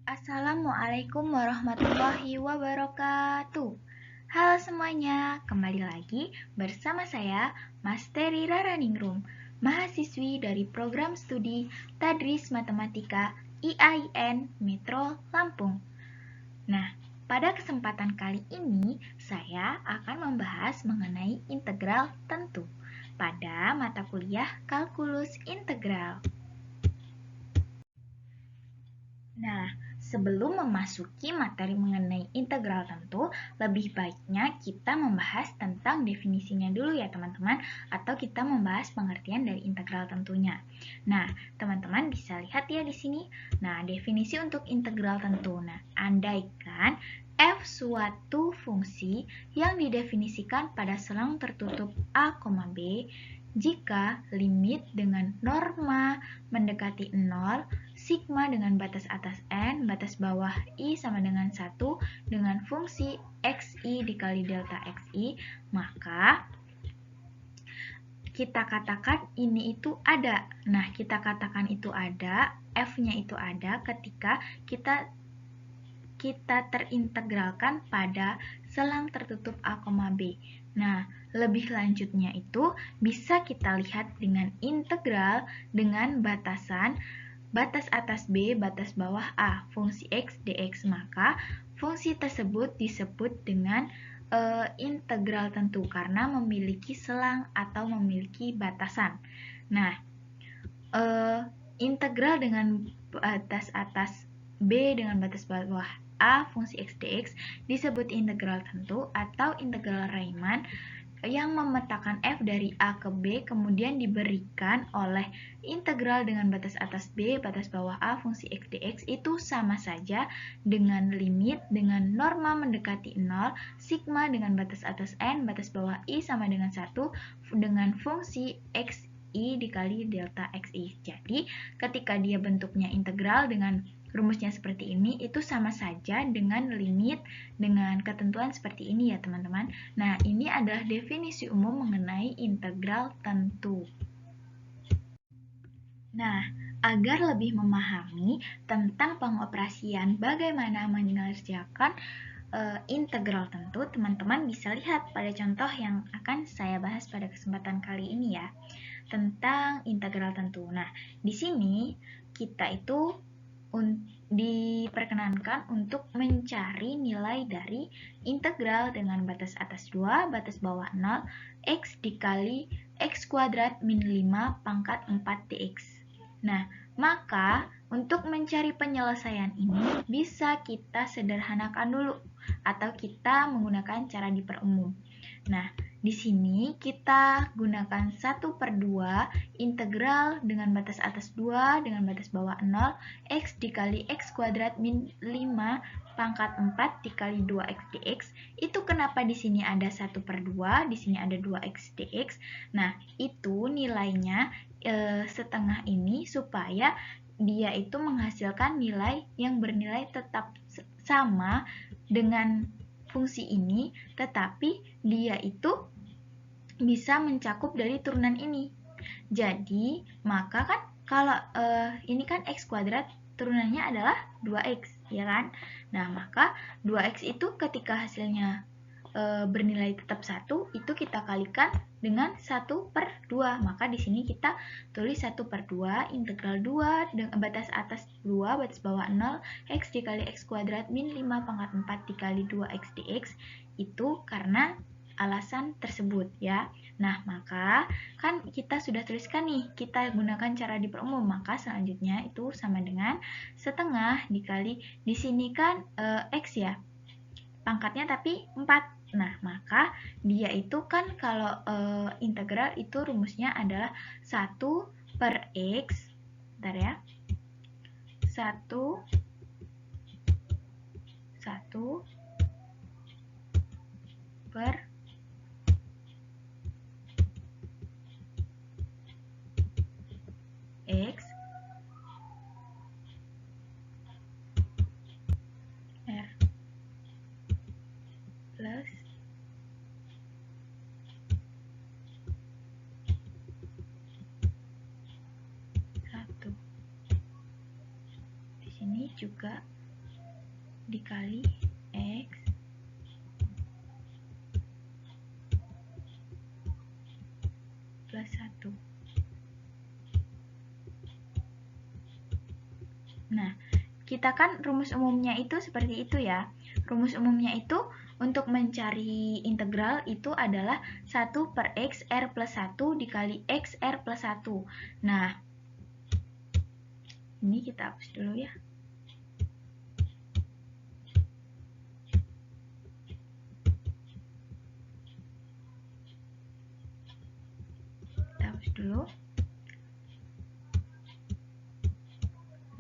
Assalamualaikum warahmatullahi wabarakatuh. Halo semuanya, kembali lagi bersama saya, Mas Terry Raraningrum, mahasiswi dari program studi Tadris Matematika IAIN Metro Lampung. Nah, pada kesempatan kali ini saya akan membahas mengenai integral tentu pada mata kuliah kalkulus integral. Nah, sebelum memasuki materi mengenai integral tentu, lebih baiknya kita membahas tentang definisinya dulu ya teman-teman, atau kita membahas pengertian dari integral tentunya. Nah, teman-teman bisa lihat ya di sini. Nah, definisi untuk integral tentu. Nah, andaikan f suatu fungsi yang didefinisikan pada selang tertutup a, b, jika limit dengan norma mendekati 0, sigma dengan batas atas n, batas bawah i sama dengan 1 dengan fungsi xi dikali delta xi, maka kita katakan ini itu ada. Nah, kita katakan itu ada, f-nya itu ada ketika kita terintegralkan pada selang tertutup a, b. Nah, lebih lanjutnya itu bisa kita lihat dengan integral dengan batasan batas atas b, batas bawah a, fungsi x dx, maka fungsi tersebut disebut dengan integral tentu karena memiliki selang atau memiliki batasan. Nah, integral dengan batas atas b dengan batas bawah a, fungsi x dx disebut integral tentu atau integral Riemann yang memetakan f dari a ke b kemudian diberikan oleh integral dengan batas atas b, batas bawah a, fungsi x dx itu sama saja dengan limit dengan norma mendekati 0, sigma dengan batas atas n, batas bawah i sama dengan 1 dengan fungsi xi dikali delta xi. Jadi, ketika dia bentuknya integral dengan rumusnya seperti ini, itu sama saja dengan limit dengan ketentuan seperti ini ya teman-teman. Nah, ini adalah definisi umum mengenai integral tentu. Nah, agar lebih memahami tentang pengoperasian bagaimana mengerjakan integral tentu, teman-teman bisa lihat pada contoh yang akan saya bahas pada kesempatan kali ini ya, tentang integral tentu. Nah, di sini kita itu diperkenankan untuk mencari nilai dari integral dengan batas atas 2, batas bawah 0, x dikali x kuadrat min 5 pangkat 4 dx. Nah, maka untuk mencari penyelesaian ini bisa kita sederhanakan dulu atau kita menggunakan cara diperumum. Nah, di sini kita gunakan 1/2 integral dengan batas atas 2 dengan batas bawah 0 x dikali x kuadrat min 5 pangkat 4 dikali 2x dx. Itu kenapa di sini ada 1/2, di sini ada 2x dx. Nah, itu nilainya setengah ini supaya dia itu menghasilkan nilai yang bernilai tetap sama dengan fungsi ini, tetapi dia itu bisa mencakup dari turunan ini. Jadi, maka kan kalau ini kan x kuadrat, turunannya adalah 2x, ya kan? Nah, maka 2x itu ketika hasilnya bernilai tetap 1, itu kita kalikan dengan 1/2. Maka di sini kita tulis 1/2 integral 2 dengan batas atas 2, batas bawah 0, x dikali x kuadrat min 5 pangkat 4 dikali 2x dx. Itu karena alasan tersebut ya. Nah, maka kan kita sudah tuliskan nih, kita gunakan cara diperumum, maka selanjutnya itu sama dengan setengah dikali, di sini kan x ya, pangkatnya tapi 4. Nah, maka dia itu kan kalau integral itu rumusnya adalah 1/x, bentar ya, 1 per x r plus 1. Di sini juga dikali X plus 1. Nah, kita kan rumus umumnya itu seperti itu ya. Rumus umumnya itu untuk mencari integral itu adalah 1 per X R plus 1 dikali X R plus 1. Nah, ini kita hapus dulu ya. Kita hapus dulu.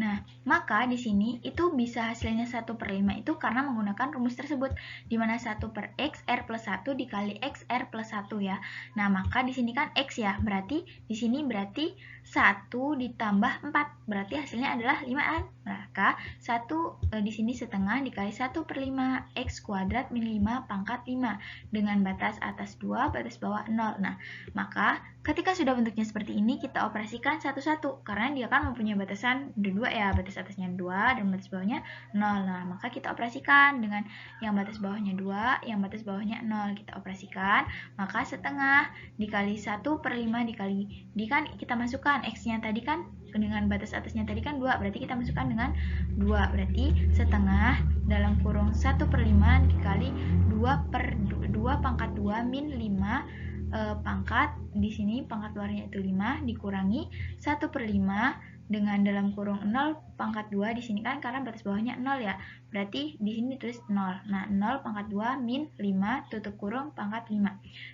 Nah, maka di sini itu bisa hasilnya 1 per 5 itu karena menggunakan rumus tersebut, di mana 1 per X R plus 1 dikali X R plus 1 ya. Nah, maka di sini kan X ya, berarti di sini berarti 1 ditambah 4, berarti hasilnya adalah 5-an. Maka 1 di sini setengah dikali 1 per 5, X kuadrat min 5 pangkat 5, dengan batas atas 2, batas bawah 0. Nah, maka ketika sudah bentuknya seperti ini, kita operasikan satu-satu, karena dia kan mempunyai batasan 2 ya, batas atasnya 2 dan batas bawahnya 0. Nah, maka kita operasikan dengan yang batas bawahnya 2, yang batas bawahnya 0. Kita operasikan, maka setengah dikali 1 per 5 dikali, kan kita masukkan X-nya tadi kan dengan batas atasnya tadi kan 2, berarti kita masukkan dengan 2, berarti setengah dalam kurung 1 per 5 dikali 2 per 2 pangkat 2 min 5 pangkat, di sini pangkat luarnya itu 5 dikurangi 1 per 5 dengan dalam kurung 0 pangkat 2, di sini kan karena batas bawahnya 0 ya, berarti di sini tulis 0. Nah, 0 pangkat 2 min 5 tutup kurung pangkat 5.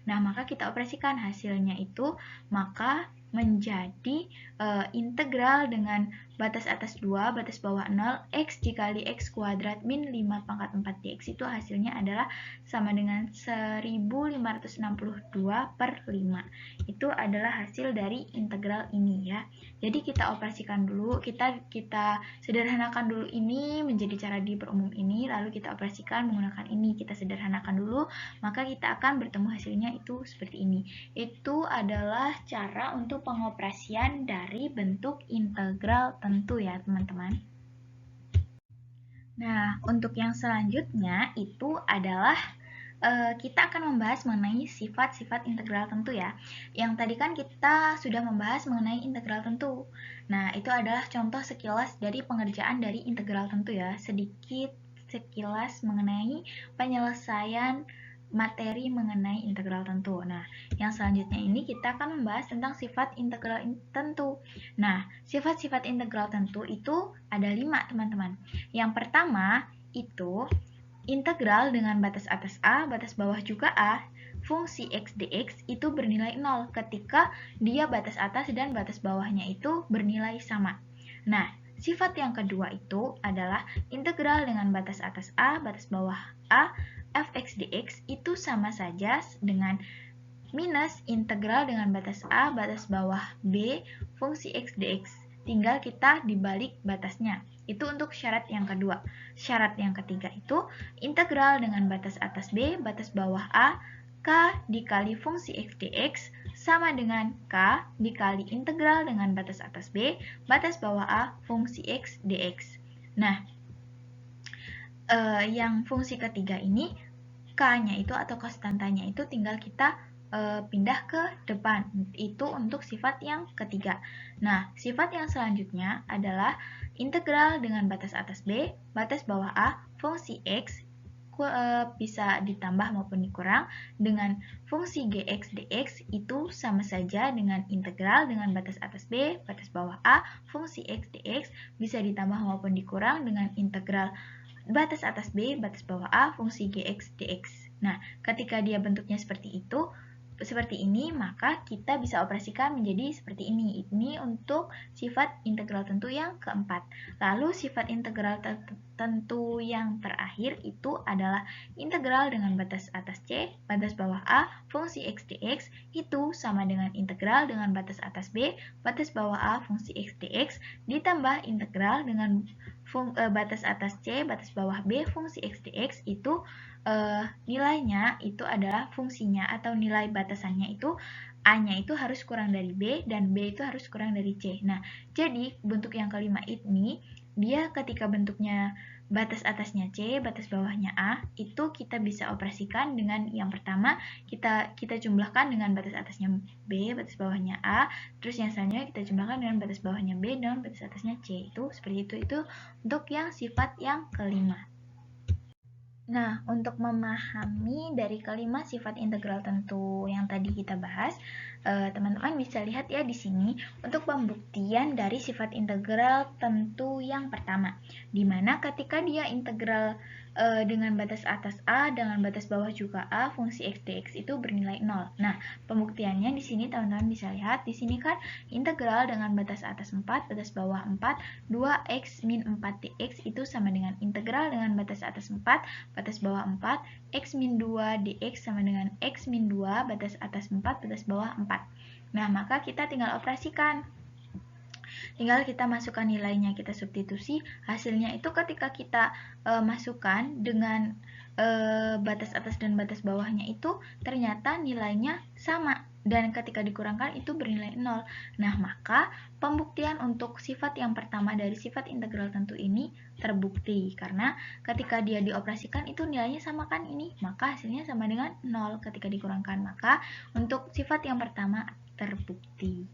Nah, maka kita operasikan hasilnya itu, maka menjadi integral dengan batas atas 2, batas bawah 0, X dikali X kuadrat min 5 pangkat 4 dx itu hasilnya adalah sama dengan 1562 per 5. Itu adalah hasil dari integral ini ya. Jadi kita operasikan dulu, kita sederhanakan dulu ini menjadi cara diperumum ini, lalu kita operasikan menggunakan ini, kita sederhanakan dulu, maka kita akan bertemu hasilnya itu seperti ini. Itu adalah cara untuk pengoperasian dari bentuk integral tentu ya teman-teman. Nah, untuk yang selanjutnya itu adalah kita akan membahas mengenai sifat-sifat integral tentu ya. Yang tadi kan kita sudah membahas mengenai integral tentu. Nah, itu adalah contoh sekilas dari pengerjaan dari integral tentu ya. Sedikit sekilas mengenai penyelesaian materi mengenai integral tentu. Nah, yang selanjutnya ini kita akan membahas tentang sifat integral tentu. Nah, sifat-sifat integral tentu itu ada 5, teman-teman. Yang pertama itu integral dengan batas atas A, batas bawah juga A, fungsi X dx itu bernilai 0 ketika dia batas atas dan batas bawahnya itu bernilai sama. Nah, sifat yang kedua itu adalah integral dengan batas atas A, batas bawah A, fx dx itu sama saja dengan minus integral dengan batas A, batas bawah B, fungsi X dx. Tinggal kita dibalik batasnya. Itu untuk syarat yang kedua. Syarat yang ketiga itu integral dengan batas atas B, batas bawah A, K dikali fungsi X dx sama dengan K dikali integral dengan batas atas B, batas bawah A, fungsi X dx. Nah, yang fungsi ketiga ini, K-nya itu atau konstantanya itu tinggal kita pindah ke depan. Itu untuk sifat yang ketiga. Nah, sifat yang selanjutnya adalah integral dengan batas atas B, batas bawah A, fungsi X bisa ditambah maupun dikurang dengan fungsi Gx dx itu sama saja dengan integral dengan batas atas B, batas bawah A, fungsi X dx bisa ditambah maupun dikurang dengan integral batas atas B, batas bawah A, fungsi Gx dx. Nah, ketika dia bentuknya seperti itu, seperti ini, maka kita bisa operasikan menjadi seperti ini. Ini untuk sifat integral tentu yang keempat. Lalu sifat integral tentu yang terakhir itu adalah integral dengan batas atas C, batas bawah A, fungsi X dx itu sama dengan integral dengan batas atas B, batas bawah A, fungsi X dx ditambah integral dengan batas atas C, batas bawah B, fungsi X dx itu nilainya itu adalah fungsinya atau nilai batasannya itu A-nya itu harus kurang dari B dan B itu harus kurang dari C. Nah, jadi bentuk yang kelima ini dia ketika bentuknya batas atasnya C, batas bawahnya A, itu kita bisa operasikan dengan yang pertama kita jumlahkan dengan batas atasnya B, batas bawahnya A, terus yang selanjutnya kita jumlahkan dengan batas bawahnya B dan batas atasnya C. Itu seperti itu untuk yang sifat yang kelima. Nah, untuk memahami dari kelima sifat integral tentu yang tadi kita bahas, teman-teman bisa lihat ya di sini untuk pembuktian dari sifat integral tentu yang pertama, di mana ketika dia integral dengan batas atas A dengan batas bawah juga A, fungsi x dx itu bernilai 0. Nah, pembuktiannya di sini teman-teman bisa lihat di sini kan integral dengan batas atas 4, batas bawah 4, 2x min 4 dx itu sama dengan integral dengan batas atas 4, batas bawah 4, x min 2 dx sama dengan x min 2, batas atas 4, batas bawah 4. Nah, maka kita tinggal operasikan. Tinggal kita masukkan nilainya, kita substitusi. Hasilnya itu ketika kita masukkan dengan batas atas dan batas bawahnya itu ternyata nilainya sama. Dan ketika dikurangkan itu bernilai 0. Nah, maka pembuktian untuk sifat yang pertama dari sifat integral tentu ini terbukti. Karena ketika dia dioperasikan itu nilainya sama kan ini. Maka hasilnya sama dengan 0 ketika dikurangkan. Maka untuk sifat yang pertama terbukti.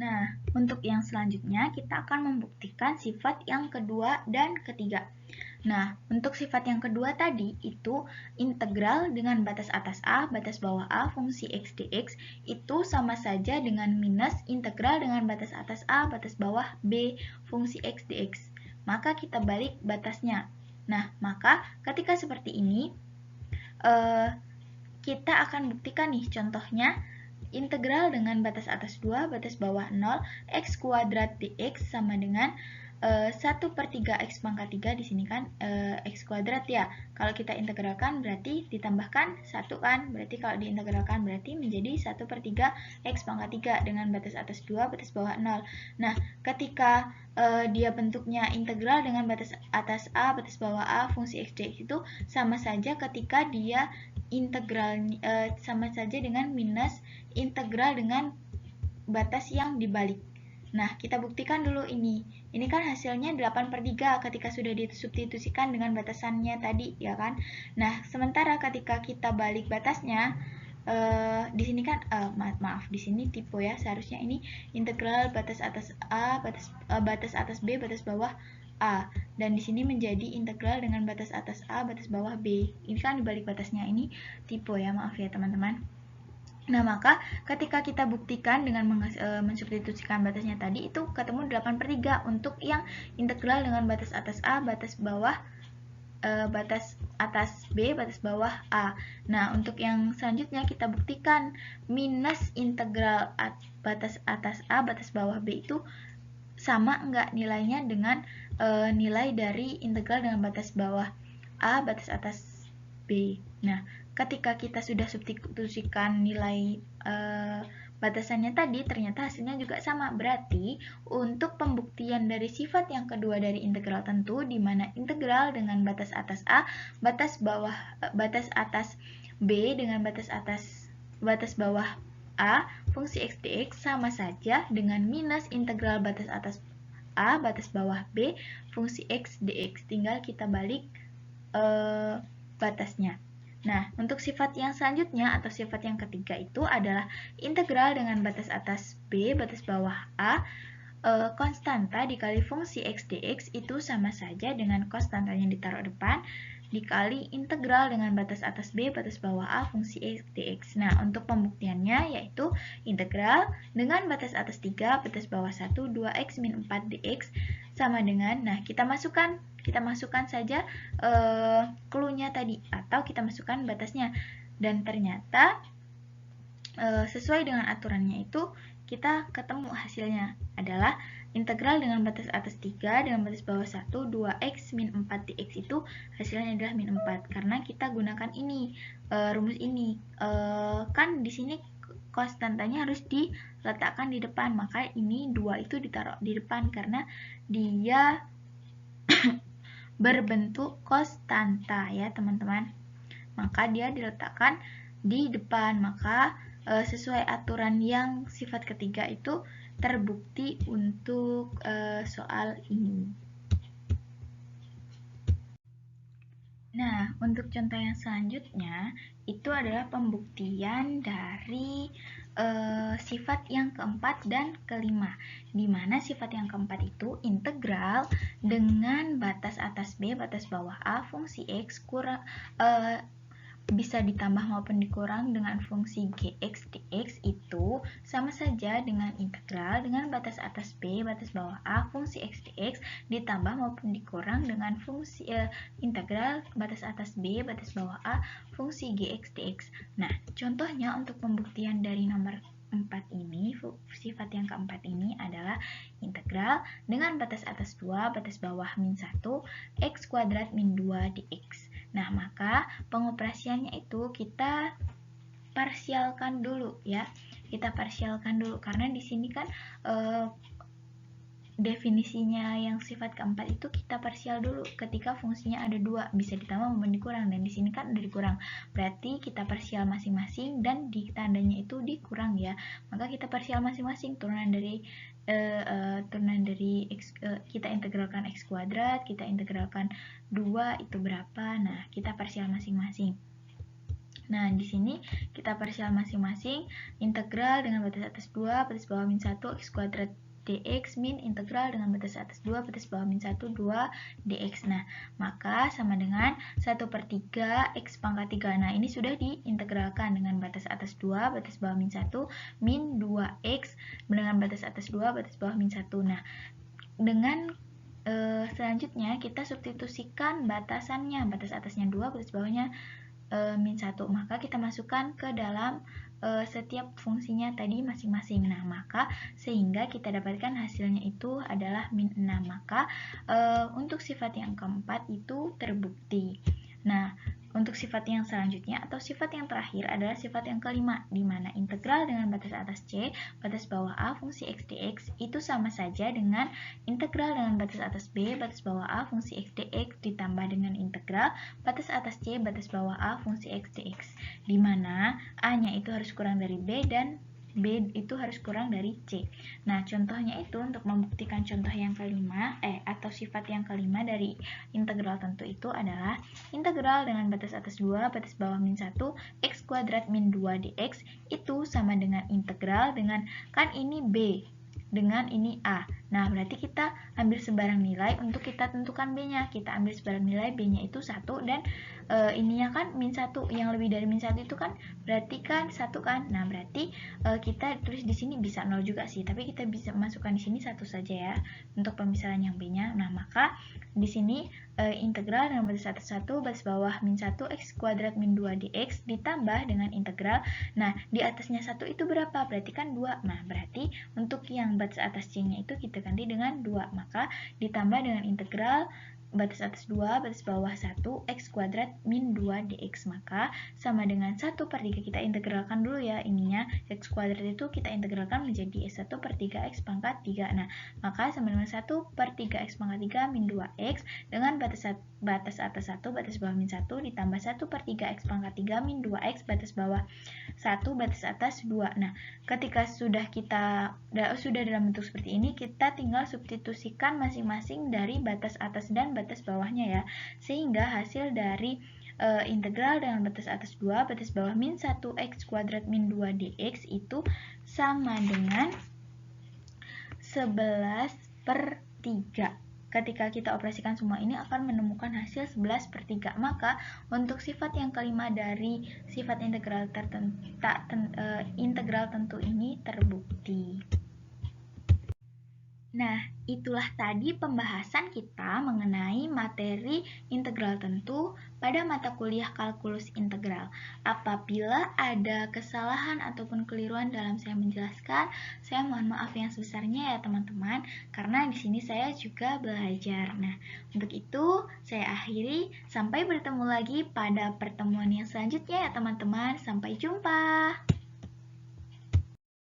Nah, untuk yang selanjutnya kita akan membuktikan sifat yang kedua dan ketiga. Nah, untuk sifat yang kedua tadi itu integral dengan batas atas A, batas bawah A, fungsi x dx itu sama saja dengan minus integral dengan batas atas A, batas bawah B, fungsi x dx. Maka kita balik batasnya. Nah, maka ketika seperti ini, kita akan buktikan nih contohnya. Integral dengan batas atas 2, batas bawah 0, x kuadrat dx sama dengan 1/3 x pangkat 3 di sini kan x kuadrat ya. Kalau kita integralkan berarti ditambahkan 1 kan. Berarti kalau diintegralkan berarti menjadi 1/3 x pangkat 3 dengan batas atas 2, batas bawah 0. Nah, ketika dia bentuknya integral dengan batas atas A, batas bawah A, fungsi x dx itu sama saja ketika dia integral sama saja dengan minus integral dengan batas yang dibalik. Nah, kita buktikan dulu ini. Ini kan hasilnya 8/3 ketika sudah disubstitusikan dengan batasannya tadi, ya kan? Nah, sementara ketika kita balik batasnya, di sini kan maaf, di sini tipe ya. Seharusnya ini integral batas atas A, batas atas B, batas bawah A. Dan di sini menjadi integral dengan batas atas A, batas bawah B. Ini kan dibalik batasnya, ini tipe ya, maaf ya teman-teman. Nah, maka ketika kita buktikan dengan mensubstitusikan batasnya tadi itu ketemu 8/3 untuk yang integral dengan batas atas A, batas bawah batas atas B, batas bawah A. Nah, untuk yang selanjutnya kita buktikan minus integral batas atas A, batas bawah B itu sama enggak nilainya dengan nilai dari integral dengan batas bawah A, batas atas B. Nah, ketika kita sudah substitusikan nilai batasannya tadi, ternyata hasilnya juga sama. Berarti untuk pembuktian dari sifat yang kedua dari integral tentu, di mana integral dengan batas atas A, batas atas B dengan batas bawah A, fungsi x dx sama saja dengan minus integral batas atas A, batas bawah B, fungsi x dx. Tinggal kita balik batasnya. Nah, untuk sifat yang selanjutnya atau sifat yang ketiga itu adalah integral dengan batas atas B, batas bawah A, konstanta dikali fungsi x dx itu sama saja dengan konstantanya ditaruh depan, dikali integral dengan batas atas B, batas bawah A, fungsi x dx. Nah, untuk pembuktiannya yaitu integral dengan batas atas 3, batas bawah 1, 2x min 4 dx sama dengan, nah kita masukkan saja clue-nya tadi, atau kita masukkan batasnya. Dan ternyata sesuai dengan aturannya itu kita ketemu hasilnya adalah integral dengan batas atas 3 dengan batas bawah 1, 2x min 4 dx itu hasilnya adalah min 4. Karena kita gunakan ini, rumus ini. Kan di sini konstantanya harus diletakkan di depan, maka ini 2 itu ditaruh di depan karena dia berbentuk konstanta ya teman-teman. Maka dia diletakkan di depan, maka sesuai aturan yang sifat ketiga itu terbukti untuk soal ini. Untuk contoh yang selanjutnya, itu adalah pembuktian dari sifat yang keempat dan kelima, di mana sifat yang keempat itu integral dengan batas atas B, batas bawah A, fungsi X bisa ditambah maupun dikurang dengan fungsi Gx dx itu sama saja dengan integral dengan batas atas B, batas bawah A, fungsi X dx ditambah maupun dikurang dengan fungsi integral batas atas B, batas bawah A, fungsi Gx dx. Nah, contohnya untuk pembuktian dari nomor 4 ini, sifat yang keempat ini adalah integral dengan batas atas 2, batas bawah min 1, X kuadrat min 2 dx. Nah, maka pengoperasiannya itu kita parsialkan dulu ya. Kita parsialkan dulu karena di sini kan definisinya yang sifat keempat itu kita parsial dulu ketika fungsinya ada 2, bisa ditambah maupun dikurang, dan di sini kan udah dikurang. Berarti kita parsial masing-masing dan di tandanya itu dikurang ya. Maka kita parsial masing-masing, turunan dari X, kita integralkan X kuadrat, kita integralkan 2 itu berapa. Nah, kita parsial masing-masing. Nah, di sini kita parsial masing-masing, integral dengan batas atas 2, batas bawah min 1, X kuadrat dx min integral dengan batas atas 2, batas bawah min 1, 2 dx. Nah, maka sama dengan 1/3 X pangkat 3. Nah, ini sudah diintegralkan dengan batas atas 2, batas bawah min 1, min 2x dengan batas atas 2, batas bawah min 1. Nah, dengan selanjutnya kita substitusikan batasannya, batas atasnya 2, batas bawahnya min 1, maka kita masukkan ke dalam setiap fungsinya tadi masing-masing. Nah, maka sehingga kita dapatkan hasilnya itu adalah min 6. Maka untuk sifat yang keempat itu terbukti. Nah, untuk sifat yang selanjutnya atau sifat yang terakhir adalah sifat yang kelima, di mana integral dengan batas atas C, batas bawah A, fungsi X dx itu sama saja dengan integral dengan batas atas B, batas bawah A, fungsi X dx ditambah dengan integral batas atas C, batas bawah A, fungsi X dx, di mana A-nya itu harus kurang dari B dan B itu harus kurang dari C. Nah, contohnya itu untuk membuktikan contoh yang kelima atau sifat yang kelima dari integral tentu itu adalah integral dengan batas atas 2, batas bawah min 1, X kuadrat min 2 dx itu sama dengan integral dengan, kan ini B dengan ini A. Nah, berarti kita ambil sebarang nilai untuk kita tentukan B-nya. Kita ambil sebarang nilai, B-nya itu 1 dan ininya kan min 1, yang lebih dari min 1 itu kan berarti kan 1 kan. Nah, berarti kita tulis di sini bisa 0 juga sih, tapi kita bisa masukkan di sini 1 saja ya untuk pemisahan yang B-nya. Nah, maka di sini integral dengan batas atas 1, batas bawah min 1, X kuadrat min 2 dx ditambah dengan integral. Nah, di atasnya 1 itu berapa? Berarti kan 2. Nah, berarti untuk yang batas atas C-nya itu kita ganti dengan 2. Maka ditambah dengan integral batas atas 2, batas bawah 1, X kuadrat min 2 dx. Maka sama dengan 1/3, kita integralkan dulu ya ininya, X kuadrat itu kita integralkan menjadi 1/3 X pangkat 3. Nah, maka sama dengan 1/3 X pangkat 3 min 2X dengan batas atas 1, batas bawah min 1 ditambah 1/3 X pangkat 3 min 2X batas bawah 1, batas atas 2. Nah, ketika sudah dalam bentuk seperti ini, kita tinggal substitusikan masing-masing dari batas atas dan batas bawahnya ya, sehingga hasil dari integral dengan batas atas 2, batas bawah min 1 X kuadrat min 2 dx itu sama dengan 11/3. Ketika kita operasikan semua ini akan menemukan hasil 11/3. Maka untuk sifat yang kelima dari sifat integral tentu ini terbukti. Nah, itulah tadi pembahasan kita mengenai materi integral tentu pada mata kuliah kalkulus integral. Apabila ada kesalahan ataupun keliruan dalam saya menjelaskan, saya mohon maaf yang sebesarnya ya teman-teman, karena di sini saya juga belajar. Nah, untuk itu saya akhiri, sampai bertemu lagi pada pertemuan yang selanjutnya ya teman-teman. Sampai jumpa.